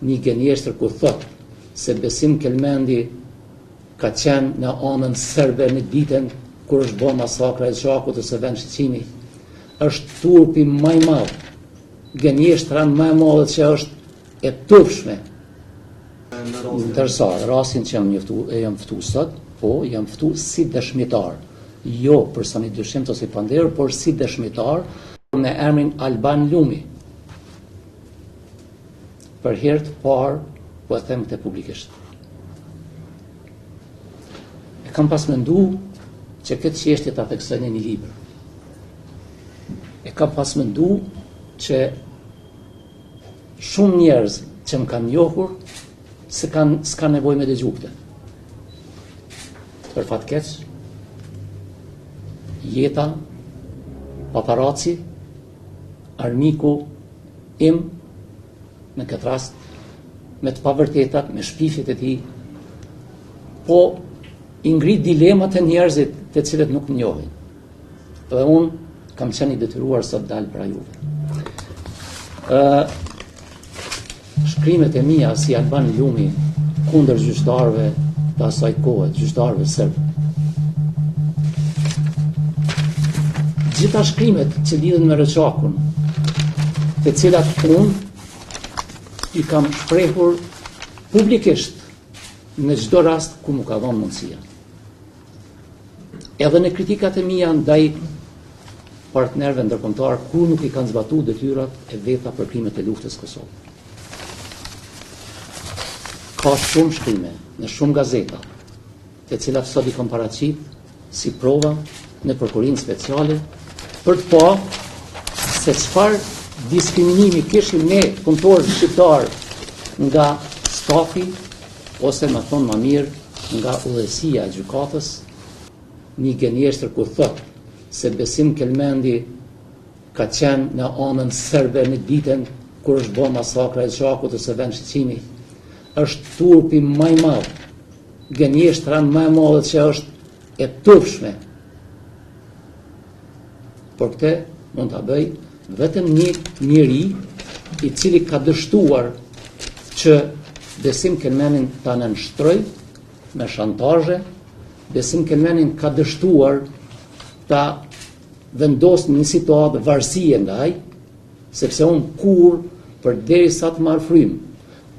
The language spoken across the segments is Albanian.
një gënjeshtër ku thot se Besim Kelmendi ka qenë në anën serbe në ditën kur është bërë masakra e Gjakut ose vend shqimi, është turpi më i madh, gënjeshtra më e madhe që është e turpshme. Ndërsa rastin që jam ftu sot, po jam ftu si dëshmitar, jo për sa një dyshim ose panderë, por si dëshmitar me emrin Alban Lumi. Për herë të parë po e them këtë publikisht. E kam pas mendu që këtë çështje ta theksoj në një libër. E kam pas mendu që shumë njerëz që më kanë njohur s'ka nevojë me dëgju këtë. Për fat keq, jeta, paparaci, armiku im, në këtë rast, me të pavërtetat, me shpifjet e tij, po i ngrit dilemat e njerëzit të cilët nuk më njohin. Dhe unë kam qenë i detyruar sot dal pra juve. Shkrimet e mia si Alban Lumi kundër gjyqtarëve të asaj kohe, gjyqtarëve serb. Gjitha shkrimet që lidhen me Rçakun, të cilat unë i kam shprehur publikisht në çdo rast ku më ka dhënë mundësia. Edhe në kritikat e mia ndaj partnerëve ndërkombëtar kur nuk i kanë zbatuar detyrat e veta për krimet e luftës Kosovë. Ka shumë shkrime në shumë gazeta, të cilat sot i kam paraqit si prova në Prokurorinë Speciale për të pa se çfarë diskriminimi kishim ne punëtorët shqiptar nga stafi ose më thonë më mirë nga udhëhesia e gjykatës, një gënjeshtër ku thot se Besim Kelmendi ka qenë në anën serbe në ditën kur është bërë masakra e Gjakut ose vend shqimi, është turpi më i madh, gënjeshtra më e madhe që është e turpshme. Por këtë mund ta bëj vetëm një njeri i cili ka dështuar që Besim Kelmenin ta nënshtroj me shantazhe, Besim Kelmenin ka dështuar ta vendos në një situatë varësie ndaj, sepse unë kur përderisa të marr frymë,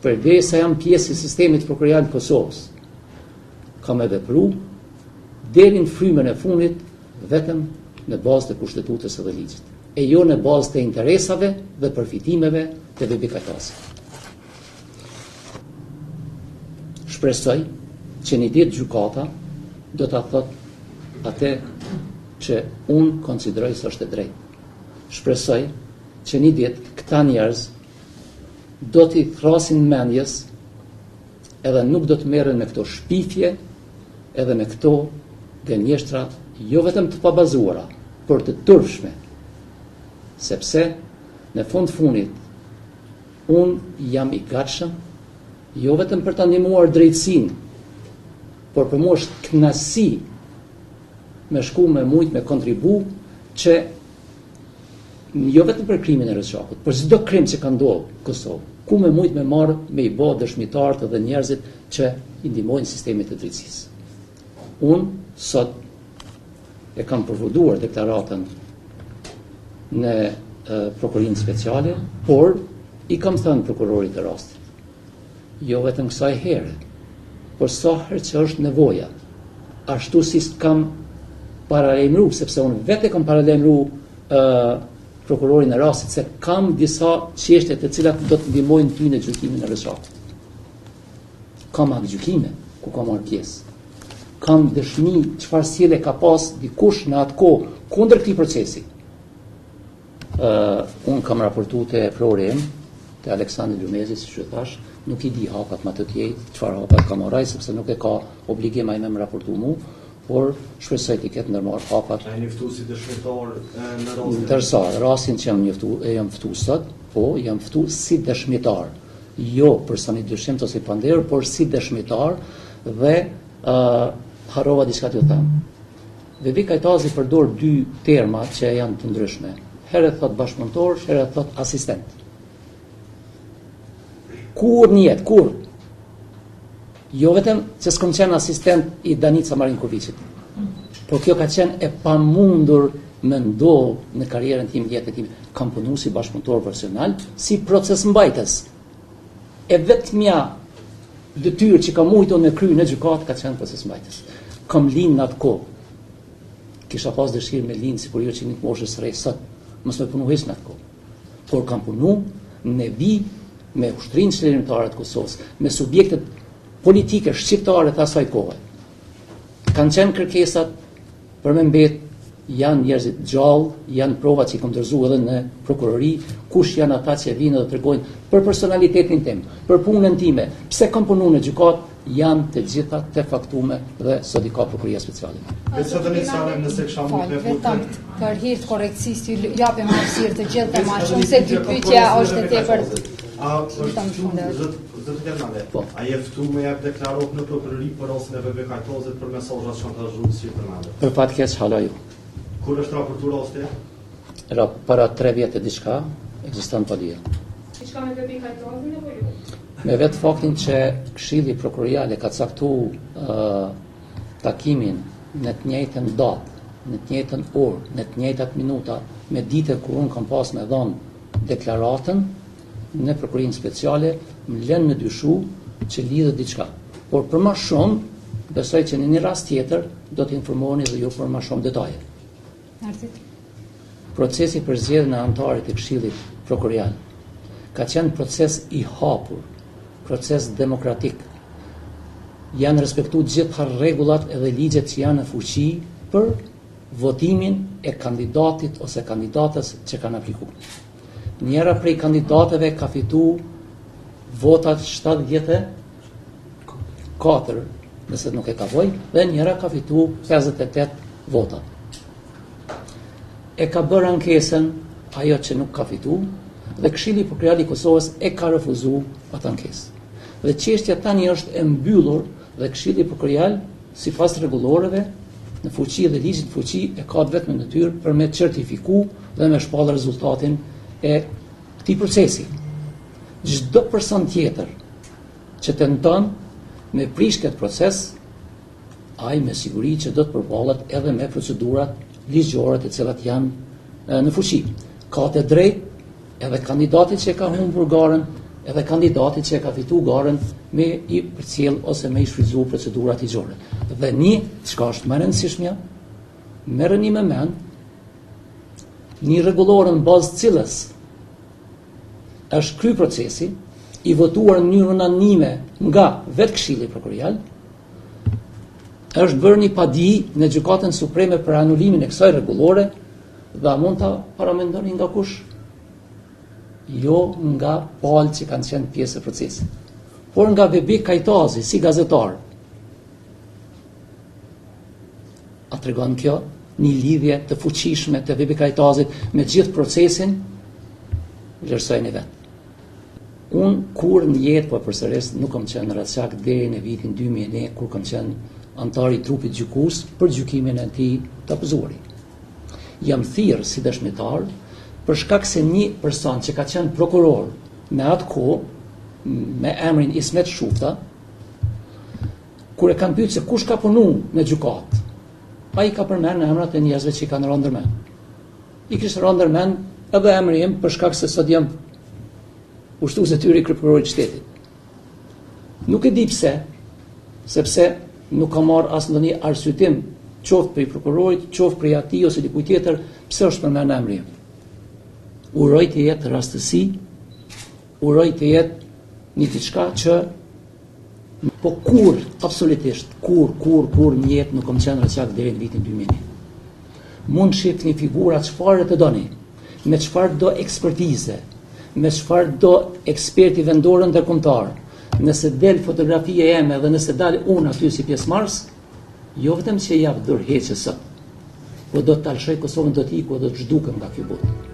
përderisa jam pjesë e sistemit prokurorial të Kosovës, kam e vepru deri në frymën e fundit vetëm në bazë të kushtetutës së ligjit, e jo në bazë të interesave dhe përfitimeve të Vebi Kajtasit. Shpresoj që një ditë gjykata do ta thotë atë që unë konsideroj se është e drejtë. Shpresoj që një ditë këta njerëz do t'i thrasin mendjes edhe nuk do të merren me këto shpifje edhe me këto gënjeshtra jo vetëm të pabazuara, por të turpshme. Sepse në fundit unë jam i gatshëm jo vetëm për ta ndihmuar drejtësinë, por për mua është kënaqësi me shku me mujt me kontribu që jo vetëm për krimin e Rçakut, por çdo krim që ka ndodhur në Kosovë, ku me mujt me marr me i bë dëshmitarët dhe njerëzit që i ndihmojnë sistemit të drejtësisë. Unë sot e kam përfunduar deklaratën në Prokurorinë Speciale, por i kam thënë prokurorit të rastit, jo vetëm kësaj here, por sa herë që është nevoja, ashtu si kam paralajmëru, sepse unë vetë kam paralajmëru prokurorin e rastit se kam disa çështje të cilat do të ndihmojnë ty në gjykimin e Rçakut. Kam atë gjykime ku kam marrë pjesë. Kam dëshmi çfarë sjellje ka pas dikush në atë kohë kundër këtij procesi. Unë kam raportuar te prokurori te Aleksandri Lumezi, siç e thash, nuk i di hapat më të tjerë, çfarë hapat ka marrë, sepse nuk e ka obligim ai me raportu mua, por shpresoj të ketë ndërmarrë hapat. Ai njoftu si dëshmitar në rastin. Ndërsa rastin që jam ftu sot, po jam ftu si dëshmitar, jo për sa një dyshim ose panderë, por si dëshmitar dhe harrova diçka t'ju them. Vebi Kajtazi përdor dy terma që janë të ndryshme. Herë thot bashkëpunëtor, herë thot asistent. Kur njët, kur? Jo vetëm që s'kom qenë asistent i Danica Marinkovicit, por kjo ka qenë e pamundur me ndodhë në karierën tim, jetën tim. Kam punu si bashkëpunëtor profesional, si proces mbajtës. E vetëmja detyrë që kam mujtë me kry në gjykatë ka qenë proces mbajtës. Kam linë në atë kohë. Kisha pas dëshirë me linë, si kur jo që një të moshës rej sot, mos me punu heq në atë kohë. Por kam punu në vi me ushtrinë qëllirimtare të Kosovës, me subjektet politike shqiptare të asaj kohë. Kanë qenë kërkesat për me mbet, janë njerëzit gjallë, janë provat që i kom dërzu edhe në prokurori, kush janë ata që vinë dhe tregojnë për personalitetin tim, për punën time, pse kam punu në gjykat, janë të gjitha të faktume dhe sot i ka prokuria speciale. Për hir të korrektësisë ju japim hapësirë të gjithë të shumë se dy pyetja është e tepër. Zëtë Gernale, a je ftu me jep deklarot në prokurori për ose në VB Kajtozit për mesazhat shantazhues si Gernale? Për fat keq hala jo. Kur është raportuar ose? Para 3 vjet e diçka, ekziston pa dia. Diçka me VB Kajtozin apo jo? Me vetë faktin që Këshilli Prokurorial ka caktuar takimin në të njëjtën datë, në të njëjtën orë, në të njëjtat minuta, me ditën kur unë kam pas me dhënë deklaratën në prokurinë speciale, më lënë në dyshu që lidhet diçka. Por për më shumë, besoj që në një rast tjetër do të informoni dhe ju për më shumë detaje. Procesi për zgjedhjen e anëtarit të Këshillit Prokurorial ka qenë proces i hapur, proces demokratik. Janë respektuar gjitha rregullat edhe ligjet që janë në fuqi për votimin e kandidatit ose kandidatës që kanë aplikuar. Njëra prej kandidatëve ka fitu votat 74, nëse nuk e ka voj, dhe njëra ka fitu 58 vota. E ka bërë ankesën ajo që nuk ka fitu, dhe Këshilli Prokurorial i Kosovës e ka refuzu atë ankesë. Dhe çështja tani është e mbyllur dhe Këshilli Prokurorial, sipas rregulloreve, në fuqi dhe ligjit në fuqi e ka vetëm natyrë për me certifiku dhe me shpallë rezultatin e këtij procesi. Çdo person tjetër që tenton me prish këtë proces, ai me siguri që do të përballet edhe me procedurat ligjore të cilat janë në fuqi. Ka të drejtë edhe kandidati që ka humbur garën, edhe kandidati që ka fituar garën me i përcjell ose me i shfrytëzuar procedurat ligjore. Dhe çka është më e rëndësishmja, merreni me mend një rregullore në bazë cilës është kry procesi, i votuar në mënyrë unanime nga vetë Këshilli Prokurorial, është bërë një padi në Gjykatën Supreme për anulimin e kësaj rregullore, dhe a mund ta paramendoni nga kush? Jo nga palë që kanë qenë pjesë e procesit, por nga VB Kajtazi si gazetar. A tregon kjo një lidhje të fuqishme të VB Kajtazit me gjithë procesin? Vlerësojnë vetë. Unë kur në jetë, po përsëris, nuk kam qenë racak deri në vitin 2001, kur kam qenë antar i trupit gjykues për gjykimin e tij të abuzuarit. Jam thirrë si dëshmitar për shkak se një person që ka qenë prokuror në atë kohë, me emrin Ismet Shufta, kur e kanë pyetur se kush ka punu në gjykat, ai ka përmendur emrat e njerëzve që i kanë rënë ndërmend. I kishte rënë ndërmend edhe emri im për shkak se sot jam ushtues i tyre kryeprokurorit të shtetit. Nuk e di pse, sepse nuk kam marrë as ndonjë arsyetim, qoftë për prokurorit, qoftë për atij ose dikujt tjetër, pse është përmendur emri im. Uroj të jetë rastësi, uroj të jetë një diçka që po kur, absolutisht, kur një jetë nuk kam qenë racak deri në vitin 2001. Mund shihni figura çfarë të doni, me çfarë do ekspertize, me çfarë do eksperti vendor ndërkombëtar. Nëse del fotografia ime dhe nëse dal unë aty si pjesëmarrës, jo vetëm që jap dorëheqës sot, po do të talshoj Kosovën, do të iku, do të zhdukem nga ky botë.